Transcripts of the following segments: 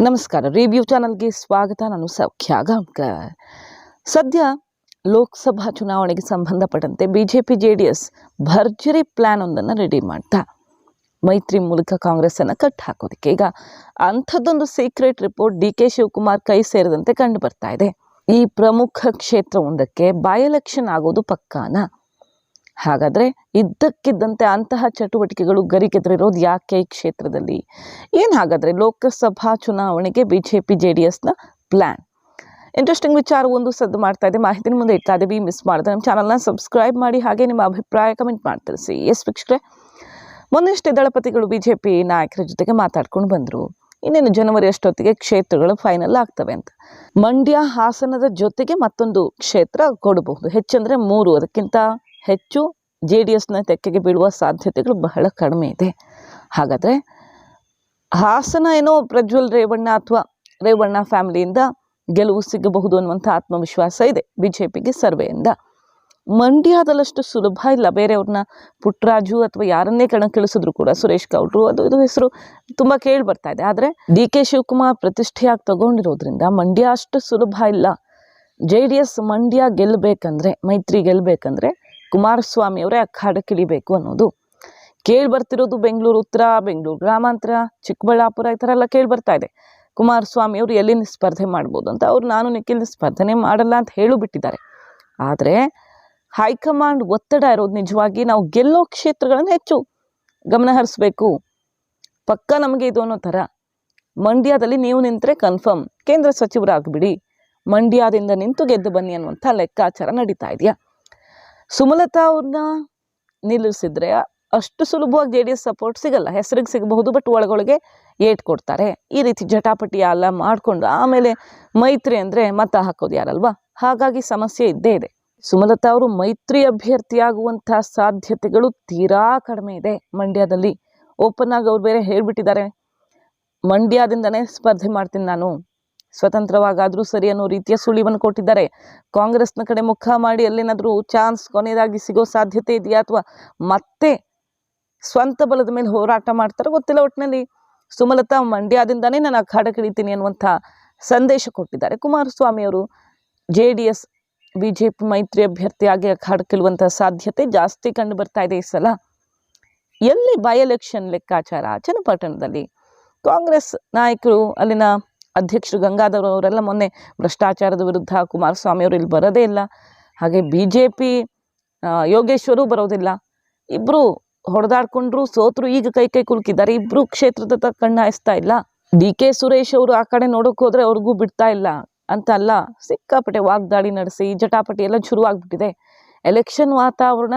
ನಮಸ್ಕಾರ. ರಿವ್ಯೂ ಚಾನಲ್ಗೆ ಸ್ವಾಗತ. ನಾನು ಸೌಖ್ಯ ಗಾಂವ್ಕರ್. ಸದ್ಯ ಲೋಕಸಭಾ ಚುನಾವಣೆಗೆ ಸಂಬಂಧಪಟ್ಟಂತೆ ಬಿಜೆಪಿ ಜೆಡಿಎಸ್ ಭರ್ಜರಿ ಪ್ಲಾನ್ ಒಂದನ್ನು ರೆಡಿ ಮಾಡ್ತಾ ಮೈತ್ರಿ ಮೂಲಕ ಕಾಂಗ್ರೆಸ್ಸನ್ನು ಕಟ್ ಹಾಕೋದಕ್ಕೆ ಈಗ ಅಂಥದ್ದೊಂದು ಸೀಕ್ರೆಟ್ ರಿಪೋರ್ಟ್ ಡಿ.ಕೆ. ಶಿವಕುಮಾರ್ ಕೈ ಸೇರಿದಂತೆ ಕಂಡು ಬರ್ತಾ ಇದೆ. ಈ ಪ್ರಮುಖ ಕ್ಷೇತ್ರವೊಂದಕ್ಕೆ ಬೈ ಎಲೆಕ್ಷನ್ ಆಗೋದು ಪಕ್ಕಾನಾ? ಹಾಗಾದರೆ ಇದ್ದಕ್ಕಿದ್ದಂತೆ ಅಂತಹ ಚಟುವಟಿಕೆಗಳು ಗರಿಗೆದರಿರೋದು ಯಾಕೆ ಈ ಕ್ಷೇತ್ರದಲ್ಲಿ? ಏನು ಹಾಗಾದರೆ ಲೋಕಸಭಾ ಚುನಾವಣೆಗೆ ಬಿಜೆಪಿ ಜೆಡಿಎಸ್ನ ಪ್ಲ್ಯಾನ್? ಇಂಟ್ರೆಸ್ಟಿಂಗ್ ವಿಚಾರ ಒಂದು ಸದ್ದು ಮಾಡ್ತಾ ಇದೆ. ಮಾಹಿತಿನ ಮುಂದೆ ಇಡ್ತಾ ಇದ್ದೀವಿ. ಮಿಸ್ ಮಾಡಿದ್ರೆ ನಮ್ಮ ಚಾನಲ್ನ ಸಬ್ಸ್ಕ್ರೈಬ್ ಮಾಡಿ, ಹಾಗೆ ನಿಮ್ಮ ಅಭಿಪ್ರಾಯ ಕಮೆಂಟ್ ಮಾಡಿ ತಿಳಿಸಿ. ಎಸ್ ವೀಕ್ಷಕರೇ, ಮೊನ್ನೆಷ್ಟೇ ದಳಪತಿಗಳು ಬಿಜೆಪಿ ನಾಯಕರ ಜೊತೆಗೆ ಮಾತಾಡ್ಕೊಂಡು ಬಂದರು. ಇನ್ನೇನು ಜನವರಿ ಅಷ್ಟೊತ್ತಿಗೆ ಕ್ಷೇತ್ರಗಳು ಫೈನಲ್ ಆಗ್ತವೆ ಅಂತ. ಮಂಡ್ಯ, ಹಾಸನದ ಜೊತೆಗೆ ಮತ್ತೊಂದು ಕ್ಷೇತ್ರ ಕೊಡಬಹುದು. ಹೆಚ್ಚಂದರೆ 3, ಅದಕ್ಕಿಂತ ಹೆಚ್ಚು ಜೆಡಿಎಸ್ನ ತೆಕ್ಕೆಗೆ ಬೀಳುವ ಸಾಧ್ಯತೆಗಳು ಬಹಳ ಕಡಿಮೆ ಇದೆ. ಹಾಗಾದರೆ ಹಾಸನ ಏನೋ ಪ್ರಜ್ವಲ್ ರೇವಣ್ಣ ಅಥವಾ ರೇವಣ್ಣ ಫ್ಯಾಮಿಲಿಯಿಂದ ಗೆಲುವು ಸಿಗಬಹುದು ಅನ್ನುವಂಥ ಆತ್ಮವಿಶ್ವಾಸ ಇದೆ ಬಿಜೆಪಿಗೆ ಸರ್ವೆಯಿಂದ. ಮಂಡ್ಯದಲ್ಲಷ್ಟು ಸುಲಭ ಇಲ್ಲ. ಬೇರೆಯವ್ರನ್ನ ಪುಟ್ಟರಾಜು ಅಥವಾ ಯಾರನ್ನೇ ಕಣಕ್ಕಿಳಿಸಿದ್ರು ಕೂಡ, ಸುರೇಶ್ ಗೌಡ್ರು ಅದು ಇದು ಹೆಸರು ತುಂಬ ಕೇಳಿ ಬರ್ತಾ ಇದೆ. ಆದರೆ ಡಿ.ಕೆ. ಶಿವಕುಮಾರ್ ಪ್ರತಿಷ್ಠೆಯಾಗಿ ತಗೊಂಡಿರೋದ್ರಿಂದ ಮಂಡ್ಯ ಅಷ್ಟು ಸುಲಭ ಇಲ್ಲ. ಜೆಡಿಎಸ್ ಮಂಡ್ಯ ಗೆಲ್ಲಬೇಕಂದ್ರೆ, ಮೈತ್ರಿ ಗೆಲ್ಲಬೇಕಂದ್ರೆ ಕುಮಾರಸ್ವಾಮಿ ಅವರೇ ಅಖಾಡಕ್ಕಿಳಿಬೇಕು ಅನ್ನೋದು ಕೇಳಿ ಬರ್ತಿರೋದು. ಬೆಂಗಳೂರು ಉತ್ತರ, ಬೆಂಗಳೂರು ಗ್ರಾಮಾಂತರ, ಚಿಕ್ಕಬಳ್ಳಾಪುರ ಈ ಥರ ಎಲ್ಲ ಕೇಳಿ ಬರ್ತಾ ಇದೆ. ಕುಮಾರಸ್ವಾಮಿ ಅವರು ಎಲ್ಲಿ ಸ್ಪರ್ಧೆ ಮಾಡ್ಬೋದು ಅಂತ. ಅವ್ರು ನಾನು ನಿಖಿಲ್ ಸ್ಪರ್ಧೆನೇ ಮಾಡಲ್ಲ ಅಂತ ಹೇಳು ಬಿಟ್ಟಿದ್ದಾರೆ. ಆದರೆ ಹೈಕಮಾಂಡ್ ಒತ್ತಡ ಇರೋದು ನಿಜವಾಗಿ ನಾವು ಗೆಲ್ಲೋ ಕ್ಷೇತ್ರಗಳನ್ನು ಹೆಚ್ಚು ಗಮನ ಹರಿಸ್ಬೇಕು, ಪಕ್ಕ ನಮಗೆ ಇದು ಅನ್ನೋ ಥರ. ಮಂಡ್ಯದಲ್ಲಿ ನೀವು ನಿಂತರೆ ಕನ್ಫರ್ಮ್ ಕೇಂದ್ರ ಸಚಿವರಾಗ್ಬಿಡಿ, ಮಂಡ್ಯದಿಂದ ನಿಂತು ಗೆದ್ದು ಬನ್ನಿ ಅನ್ನುವಂಥ ಲೆಕ್ಕಾಚಾರ ನಡೀತಾ ಇದೆಯಾ? ಸುಮಲತಾ ಅವ್ರನ್ನ ನಿಲ್ಲಿಸಿದ್ರೆ ಅಷ್ಟು ಸುಲಭವಾಗಿ ಜೆಡಿಎಸ್ ಸಪೋರ್ಟ್ ಸಿಗಲ್ಲ. ಹೆಸರಿಗೆ ಸಿಗಬಹುದು, ಬಟ್ ಒಳಗೊಳಗೆ ಏಟ್ ಕೊಡ್ತಾರೆ. ಈ ರೀತಿ ಜಟಾಪಟಿ ಎಲ್ಲ ಮಾಡಿಕೊಂಡು ಆಮೇಲೆ ಮೈತ್ರಿ ಅಂದರೆ ಮತ ಹಾಕೋದು ಯಾರಲ್ವಾ? ಹಾಗಾಗಿ ಸಮಸ್ಯೆ ಇದ್ದೇ ಇದೆ. ಸುಮಲತಾ ಅವರು ಮೈತ್ರಿ ಅಭ್ಯರ್ಥಿಯಾಗುವಂಥ ಸಾಧ್ಯತೆಗಳು ತೀರಾ ಕಡಿಮೆ ಇದೆ ಮಂಡ್ಯದಲ್ಲಿ. ಓಪನ್ ಆಗಿ ಅವ್ರು ಬೇರೆ ಹೇಳಿಬಿಟ್ಟಿದ್ದಾರೆ, ಮಂಡ್ಯದಿಂದನೇ ಸ್ಪರ್ಧೆ ಮಾಡ್ತೀನಿ ನಾನು, ಸ್ವತಂತ್ರವಾಗಾದರೂ ಸರಿ ಅನ್ನೋ ರೀತಿಯ ಸುಳಿವನ್ನು ಕೊಟ್ಟಿದ್ದಾರೆ. ಕಾಂಗ್ರೆಸ್ನ ಕಡೆ ಮುಖ ಮಾಡಿ ಅಲ್ಲೇನಾದರೂ ಚಾನ್ಸ್ ಕೊನೆಯದಾಗಿ ಸಿಗೋ ಸಾಧ್ಯತೆ ಇದೆಯಾ, ಅಥವಾ ಮತ್ತೆ ಸ್ವಂತ ಬಲದ ಮೇಲೆ ಹೋರಾಟ ಮಾಡ್ತಾರೆ ಗೊತ್ತಿಲ್ಲ. ಒಟ್ಟಿನಲ್ಲಿ ಸುಮಲತಾ ಮಂಡ್ಯದಿಂದನೇ ನಾನು ಅಖಾಡಕ್ಕಿಳಿತೀನಿ ಅನ್ನುವಂಥ ಸಂದೇಶ ಕೊಟ್ಟಿದ್ದಾರೆ. ಕುಮಾರಸ್ವಾಮಿ ಅವರು ಜೆಡಿಎಸ್ ಬಿಜೆಪಿ ಮೈತ್ರಿ ಅಭ್ಯರ್ಥಿಯಾಗಿ ಅಖಾಡಕ್ಕಿಳುವಂಥ ಸಾಧ್ಯತೆ ಜಾಸ್ತಿ ಕಂಡು ಬರ್ತಾ ಇದೆ ಈ ಸಲ. ಎಲ್ಲಿ ಬೈ ಎಲೆಕ್ಷನ್ ಲೆಕ್ಕಾಚಾರ? ಚನ್ನಪಟ್ಟಣದಲ್ಲಿ ಕಾಂಗ್ರೆಸ್ ನಾಯಕರು, ಅಲ್ಲಿನ ಅಧ್ಯಕ್ಷರು ಗಂಗಾಧರ್ ಅವರೆಲ್ಲ ಮೊನ್ನೆ ಭ್ರಷ್ಟಾಚಾರದ ವಿರುದ್ಧ ಕುಮಾರಸ್ವಾಮಿ ಅವರು ಇಲ್ಲಿ ಬರೋದೇ ಇಲ್ಲ. ಹಾಗೆ ಬಿಜೆಪಿ ಯೋಗೇಶ್ವರು ಬರೋದಿಲ್ಲ. ಇಬ್ಬರು ಹೊಡೆದಾಡ್ಕೊಂಡ್ರು, ಸೋತರು, ಈಗ ಕೈ ಕುಲುಕಿದ್ದಾರೆ. ಇಬ್ಬರು ಕ್ಷೇತ್ರದ ಕಣ್ಣಾಯಿಸ್ತಾ ಇಲ್ಲ. ಡಿ.ಕೆ. ಸುರೇಶ್ ಅವರು ಆ ಕಡೆ ನೋಡೋಕೆ ಹೋದ್ರೆ ಅವ್ರಿಗೂ ಬಿಡ್ತಾ ಇಲ್ಲ ಅಂತ ಅಲ್ಲ, ಸಿಕ್ಕಾಪಟ್ಟೆ ವಾಗ್ದಾಳಿ ನಡೆಸಿ ಜಟಾಪಟಿ ಎಲ್ಲ ಶುರುವಾಗ್ಬಿಟ್ಟಿದೆ. ಎಲೆಕ್ಷನ್ ವಾತಾವರಣ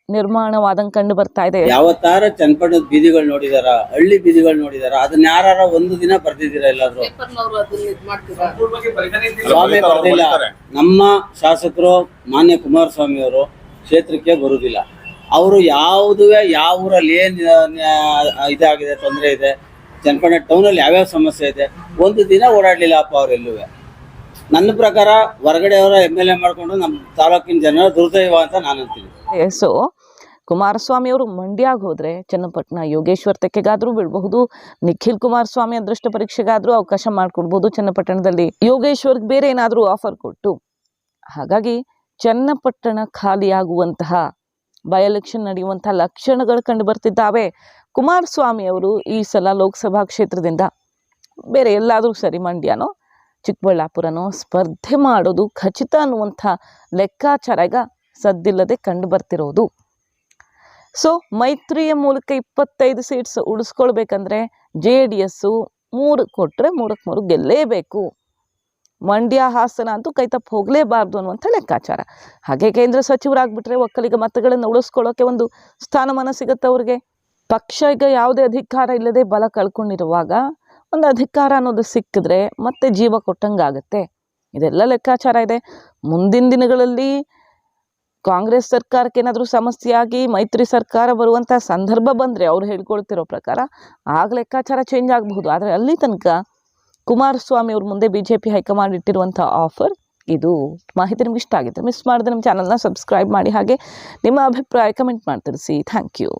ನಿರ್ಮಾಣವಾದಂಗೆ ಕಂಡು ಬರ್ತಾ ಇದೆ. ಯಾವತ್ತಾರ ಚನ್ನಪಟ್ಟಣದ ಬೀದಿಗಳು ನೋಡಿದಾರ, ಹಳ್ಳಿ ಬೀದಿಗಳು ನೋಡಿದಾರ? ಅದನ್ನ ಯಾರ ಒಂದು ದಿನ ಬರ್ದಿದ್ದೀರಾ ಎಲ್ಲಾದ್ರು? ಸ್ವಾಮಿ ಬರ್ದಿಲ್ಲ. ನಮ್ಮ ಶಾಸಕರು ಮಾನ್ಯ ಕುಮಾರಸ್ವಾಮಿ ಅವರು ಕ್ಷೇತ್ರಕ್ಕೆ ಬರುವುದಿಲ್ಲ. ಅವರು ಯಾವುದುವೆ ಯಾವ ಊರಲ್ಲಿ ಏನ್ ಇದಾಗಿದೆ, ತೊಂದರೆ ಇದೆ, ಚನ್ನಪಟ್ಟಣ ಟೌನಲ್ಲಿ ಯಾವ್ಯಾವ ಸಮಸ್ಯೆ ಇದೆ, ಒಂದು ದಿನ ಓಡಾಡ್ಲಿಲ್ಲ ಅಪ್ಪ ಅವರೆಲ್ಲೂ. ನನ್ನ ಪ್ರಕಾರ ಹೊರಗಡೆಯವರ MLA ಮಾಡಿಕೊಂಡು ನಮ್ಮ ತಾಲೂಕಿನ ಜನರ ದುರ್ದೈವ ಅಂತ ನಾನು ಅಂತೀನಿ. ಸೊ ಕುಮಾರಸ್ವಾಮಿ ಅವರು ಮಂಡ್ಯಾಗ ಹೋದ್ರೆ ಚನ್ನಪಟ್ಟಣ ಯೋಗೇಶ್ವರ್ ತೆಕ್ಕೆಗಾದ್ರೂ ಬಿಡಬಹುದು, ನಿಖಿಲ್ ಕುಮಾರಸ್ವಾಮಿ ಅದೃಷ್ಟ ಪರೀಕ್ಷೆಗಾದ್ರೂ ಅವಕಾಶ ಮಾಡಿಕೊಡ್ಬೋದು ಚನ್ನಪಟ್ಟಣದಲ್ಲಿ, ಯೋಗೇಶ್ವರ್ಗೆ ಬೇರೆ ಏನಾದರೂ ಆಫರ್ ಕೊಟ್ಟು. ಹಾಗಾಗಿ ಚನ್ನಪಟ್ಟಣ ಖಾಲಿಯಾಗುವಂತಹ, ಬೈ ಎಲೆಕ್ಷನ್ ನಡೆಯುವಂತಹ ಲಕ್ಷಣಗಳು ಕಂಡು ಬರ್ತಿದ್ದಾವೆ. ಕುಮಾರಸ್ವಾಮಿ ಅವರು ಈ ಸಲ ಲೋಕಸಭಾ ಕ್ಷೇತ್ರದಿಂದ ಬೇರೆ ಎಲ್ಲಾದರೂ ಸರಿ ಮಂಡ್ಯನೋ ಚಿಕ್ಕಬಳ್ಳಾಪುರನೋ ಸ್ಪರ್ಧೆ ಮಾಡೋದು ಖಚಿತ ಅನ್ನುವಂಥ ಲೆಕ್ಕಾಚಾರ ಈಗ ಸದ್ದಿಲ್ಲದೆ ಕಂಡು ಬರ್ತಿರೋದು. ಸೊ ಮೈತ್ರಿಯ ಮೂಲಕ 25 ಸೀಟ್ಸ್ ಉಳಿಸ್ಕೊಳ್ಬೇಕಂದ್ರೆ JDS 3 ಕೊಟ್ಟರೆ 3ಕ್ಕೆ 3 ಗೆಲ್ಲೇಬೇಕು. ಮಂಡ್ಯ, ಹಾಸನ ಅಂತೂ ಕೈತಪ್ಪು ಹೋಗಲೇಬಾರ್ದು ಅನ್ನುವಂಥ ಲೆಕ್ಕಾಚಾರ. ಹಾಗೆ ಕೇಂದ್ರ ಸಚಿವರಾಗ್ಬಿಟ್ರೆ ಒಕ್ಕಲಿಗ ಮತಗಳನ್ನು ಉಳಿಸ್ಕೊಳ್ಳೋಕೆ ಒಂದು ಸ್ಥಾನಮಾನ ಸಿಗುತ್ತೆ ಅವ್ರಿಗೆ. ಪಕ್ಷ ಈಗ ಯಾವುದೇ ಅಧಿಕಾರ ಇಲ್ಲದೆ ಬಲ ಕಳ್ಕೊಂಡಿರುವಾಗ ಒಂದು ಅಧಿಕಾರ ಅನ್ನೋದು ಸಿಕ್ಕಿದ್ರೆ ಮತ್ತೆ ಜೀವ ಕೊಟ್ಟಂಗಾಗತ್ತೆ. ಇದೆಲ್ಲ ಲೆಕ್ಕಾಚಾರ ಇದೆ. ಮುಂದಿನ ದಿನಗಳಲ್ಲಿ ಕಾಂಗ್ರೆಸ್ ಸರ್ಕಾರಕ್ಕೆ ಏನಾದರೂ ಸಮಸ್ಯೆಯಾಗಿ ಮೈತ್ರಿ ಸರ್ಕಾರ ಬರುವಂಥ ಸಂದರ್ಭ ಬಂದರೆ ಅವ್ರು ಹೇಳ್ಕೊಳ್ತಿರೋ ಪ್ರಕಾರ ಆಗ ಲೆಕ್ಕಾಚಾರ ಚೇಂಜ್ ಆಗಬಹುದು. ಆದರೆ ಅಲ್ಲಿ ತನಕ ಕುಮಾರಸ್ವಾಮಿ ಅವ್ರ ಮುಂದೆ ಬಿಜೆಪಿ ಹೈಕಮಾಂಡ್ ಇಟ್ಟಿರುವಂಥ ಆಫರ್ ಇದು. ಮಾಹಿತಿ ನಿಮ್ಗೆ ಇಷ್ಟ ಆಗಿದ್ರೆ ಮಿಸ್ ಮಾಡಿದ್ರೆ ನಮ್ಮ ಚಾನಲ್ನ ಸಬ್ಸ್ಕ್ರೈಬ್ ಮಾಡಿ, ಹಾಗೆ ನಿಮ್ಮ ಅಭಿಪ್ರಾಯ ಕಮೆಂಟ್ ಮಾಡಿ ತಿಳಿಸಿ. Thank you.